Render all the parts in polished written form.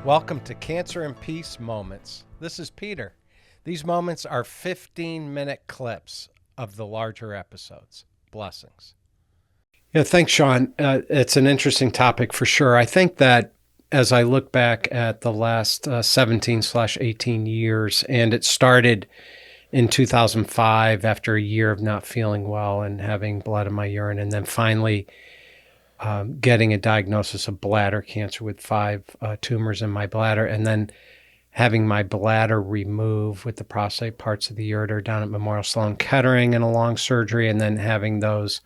Welcome to Cancer and Peace Moments. This is Peter. These moments are 15-minute clips of the larger episodes. Blessings. Yeah, thanks, Sean. It's an interesting topic for sure. I think that as I look back at the last 17/18 years, and it started in 2005 after a year of not feeling well and having blood in my urine, and then finally getting a diagnosis of bladder cancer with 5 tumors in my bladder, and then having my bladder removed with the prostate parts of the ureter down at Memorial Sloan Kettering in a long surgery, and then having those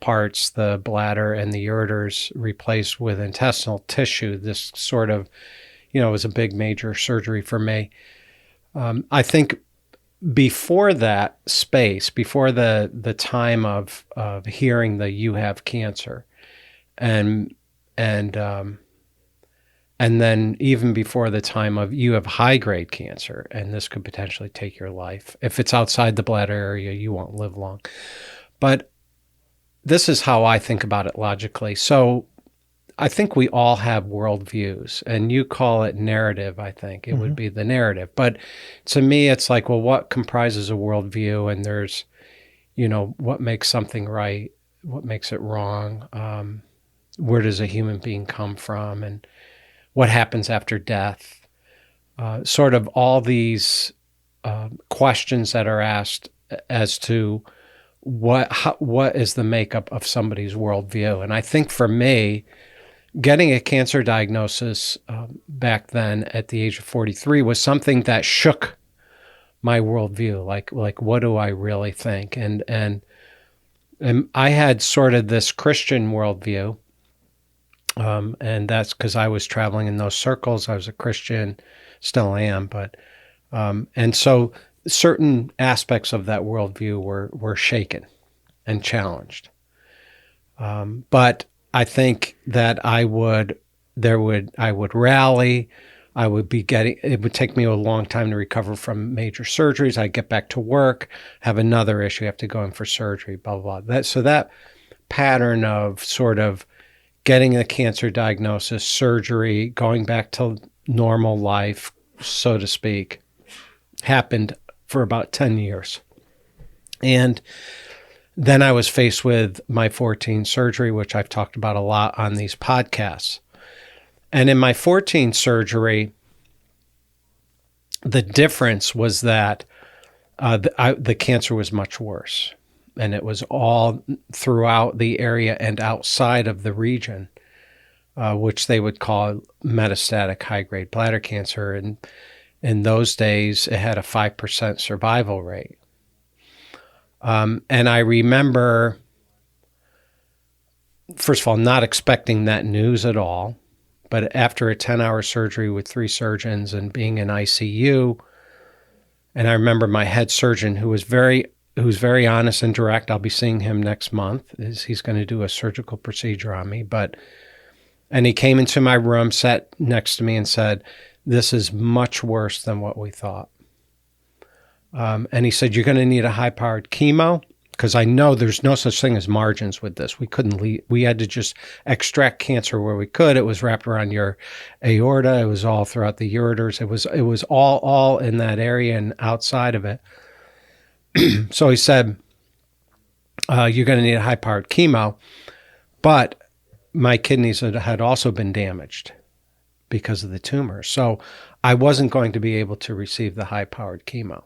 parts, the bladder and the ureters, replaced with intestinal tissue. This sort of, was a big major surgery for me. I think before that space, before the time of hearing that you have cancer, and then even before the time of you have high-grade cancer, and this could potentially take your life. If it's outside the bladder area, you won't live long. But this is how I think about it logically. So I think we all have worldviews, and you call it narrative. I think it would be the narrative. But to me, it's like, well, what comprises a worldview? And there's, what makes something right? What makes it wrong? Where does a human being come from? And what happens after death? Sort of all these questions that are asked as to what is the makeup of somebody's worldview. And I think for me, getting a cancer diagnosis back then at the age of 43 was something that shook my worldview. Like what do I really think? And I had sort of this Christian worldview, and that's because I was traveling in those circles. I was a Christian, still am, but and so certain aspects of that worldview were shaken and challenged. But I think that I would rally. It would take me a long time to recover from major surgeries. I'd get back to work, have another issue, have to go in for surgery, blah, blah, blah. So that pattern of sort of getting a cancer diagnosis, surgery, going back to normal life, so to speak, happened for about 10 years. And then I was faced with my 14 surgery, which I've talked about a lot on these podcasts. And in my 14 surgery, the difference was that the cancer was much worse. And it was all throughout the area and outside of the region, which they would call metastatic high-grade bladder cancer. And in those days, it had a 5% survival rate. And I remember, first of all, not expecting that news at all. But after a 10-hour surgery with 3 surgeons and being in ICU, and I remember my head surgeon, who's very honest and direct. I'll be seeing him next month. He's going to do a surgical procedure on me. And he came into my room, sat next to me, and said, "This is much worse than what we thought." And he said, "You're going to need a high-powered chemo," because I know there's no such thing as margins with this. We couldn't we had to just extract cancer where we could. It was wrapped around your aorta. It was all throughout the ureters. It was all in that area and outside of it. So he said, "You're going to need a high-powered chemo," but my kidneys had also been damaged because of the tumor. So I wasn't going to be able to receive the high-powered chemo.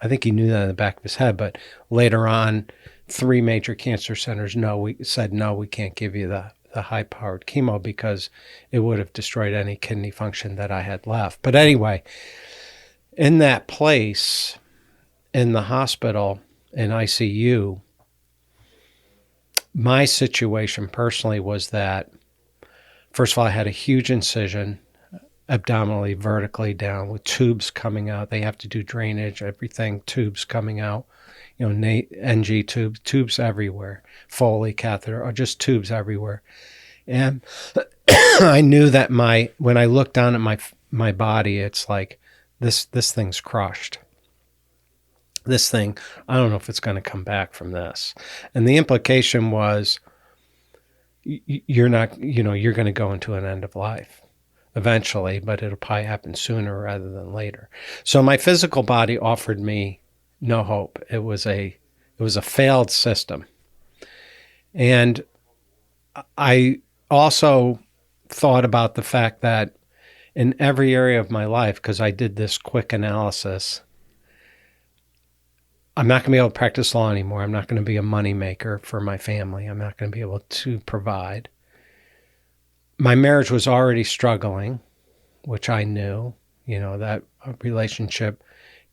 I think he knew that in the back of his head, but later on, 3 major cancer centers said, no, we can't give you the high-powered chemo because it would have destroyed any kidney function that I had left. But anyway, in that place, in the hospital, in ICU, my situation personally was that, first of all, I had a huge incision abdominally, vertically down, with tubes coming out. They have to do drainage, everything, tubes coming out, NG tubes everywhere, Foley catheter, or just tubes everywhere. And I knew that when I looked down at my body, it's like, this thing's crushed. This thing, I don't know if it's going to come back from this. And the implication was, you're not, you're going to go into an end of life. eventually, but it'll probably happen sooner rather than later. So my physical body offered me no hope. It was a failed system. And I also thought about the fact that in every area of my life, because I did this quick analysis, I'm not going to be able to practice law anymore. I'm not going to be a moneymaker for my family. I'm not going to be able to provide. My marriage was already struggling, which I knew. That relationship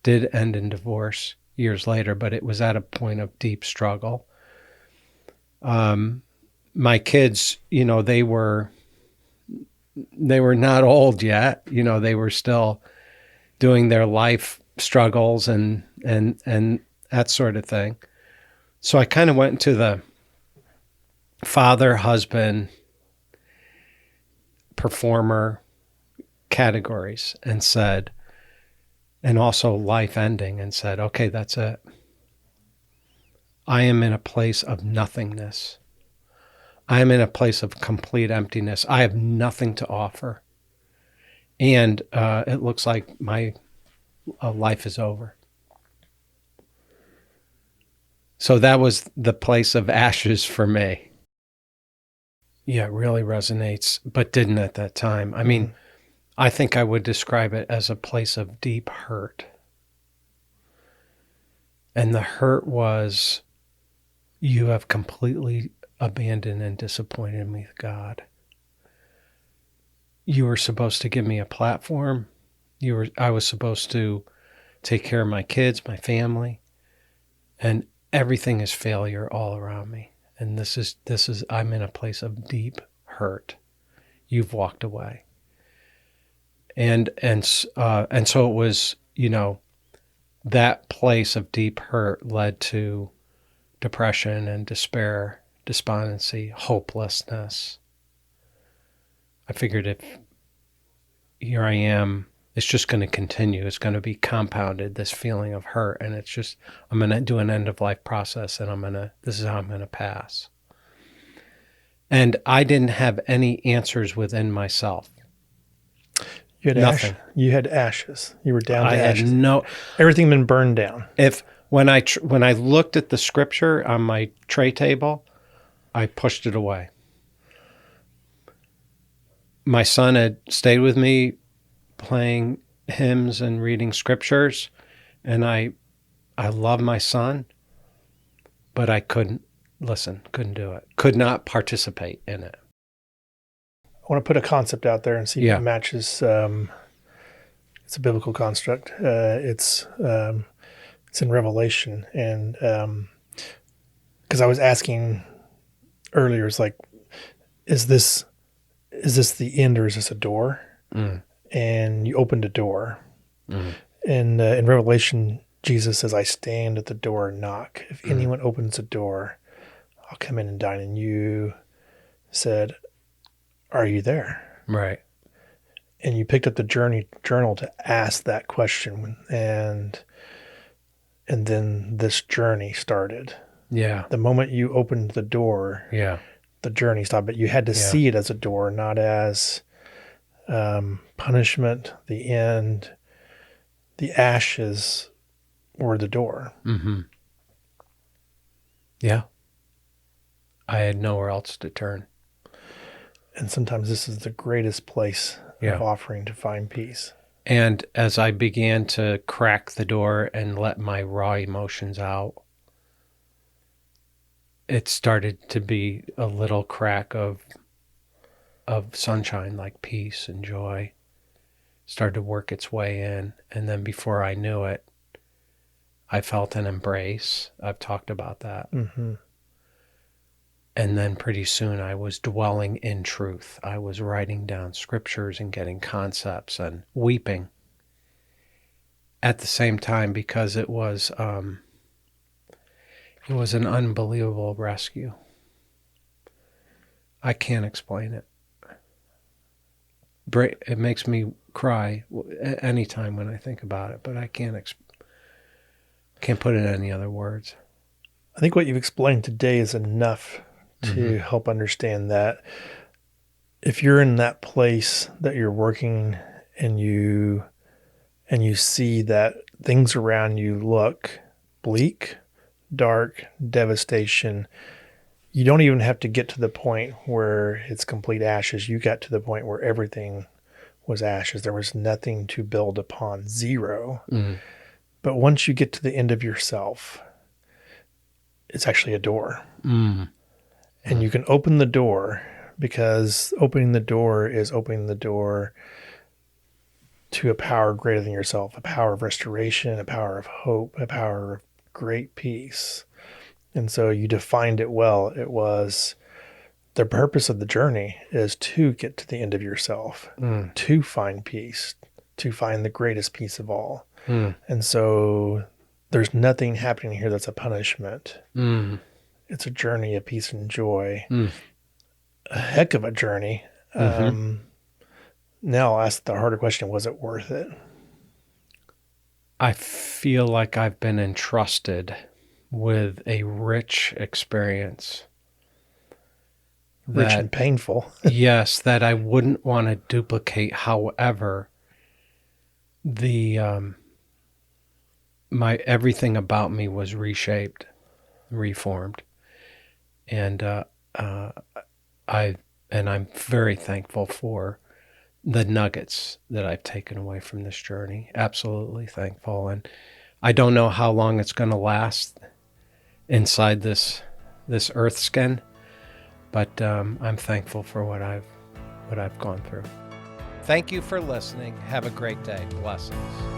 did end in divorce years later, but it was at a point of deep struggle. My kids, they were not old yet. They were still doing their life struggles and that sort of thing. So I kind of went into the father, husband, performer categories and said, and also life ending, and said, okay, that's it. I am in a place of nothingness. I am in a place of complete emptiness. I have nothing to offer. And it looks like my life is over. So that was the place of ashes for me. Yeah, it really resonates, but didn't at that time. I mean, I think I would describe it as a place of deep hurt. And the hurt was, you have completely abandoned and disappointed me, God. You were supposed to give me a platform. I was supposed to take care of my kids, my family, and everything is failure all around me. And this is I'm in a place of deep hurt. You've walked away. And so it was, that place of deep hurt led to depression and despair, despondency, hopelessness. I figured if here I am, it's just going to continue. It's going to be compounded, this feeling of hurt. And it's just, I'm going to do an end of life process, and this is how I'm going to pass. And I didn't have any answers within myself. You had nothing. You had ashes. You were down to ashes. Had everything been burned down. When I looked at the scripture on my tray table, I pushed it away. My son had stayed with me playing hymns and reading scriptures, and I love my son, but I couldn't do it. Could not participate in it. I want to put a concept out there and see if it matches. It's a biblical construct. It's in Revelation, and because I was asking earlier, it's like, is this the end, or is this a door? And you opened a door. And in Revelation, Jesus says, "I stand at the door and knock. If anyone opens a door, I'll come in and dine." And you said, "Are you there?" Right. And you picked up the journal to ask that question, and then this journey started. Yeah. The moment you opened the door, the journey stopped. But you had to see it as a door, not as punishment. The end, the ashes were the door. Mm-hmm. Yeah. I had nowhere else to turn. And sometimes this is the greatest place of offering to find peace. And as I began to crack the door and let my raw emotions out, it started to be a little crack of sunshine, like peace and joy, started to work its way in. And then before I knew it, I felt an embrace. I've talked about that. Mm-hmm. And then pretty soon I was dwelling in truth. I was writing down scriptures and getting concepts and weeping at the same time, because it was an unbelievable rescue. I can't explain it. It makes me cry anytime when I think about it, but I can't put it in any other words. I think what you've explained today is enough to help understand that if you're in that place that you're working and you see that things around you look bleak, dark, devastation, you don't even have to get to the point where it's complete ashes. You got to the point where everything was ashes. There was nothing to build upon, zero. Mm. But once you get to the end of yourself, it's actually a door. Mm. And you can open the door, because opening the door is opening the door to a power greater than yourself, a power of restoration, a power of hope, a power of great peace. And so you defined it well. It was the purpose of the journey is to get to the end of yourself, to find peace, to find the greatest peace of all. And so there's nothing happening here that's a punishment. It's a journey of peace and joy. A heck of a journey. Now I'll ask the harder question, was it worth it? I feel like I've been entrusted with a rich experience. Rich and painful. Yes, that I wouldn't want to duplicate. However, my everything about me was reshaped, reformed, and I'm very thankful for the nuggets that I've taken away from this journey. Absolutely thankful, and I don't know how long it's going to last inside this earth skin, but I'm thankful for what I've gone through. Thank you for listening. Have a great day. Blessings.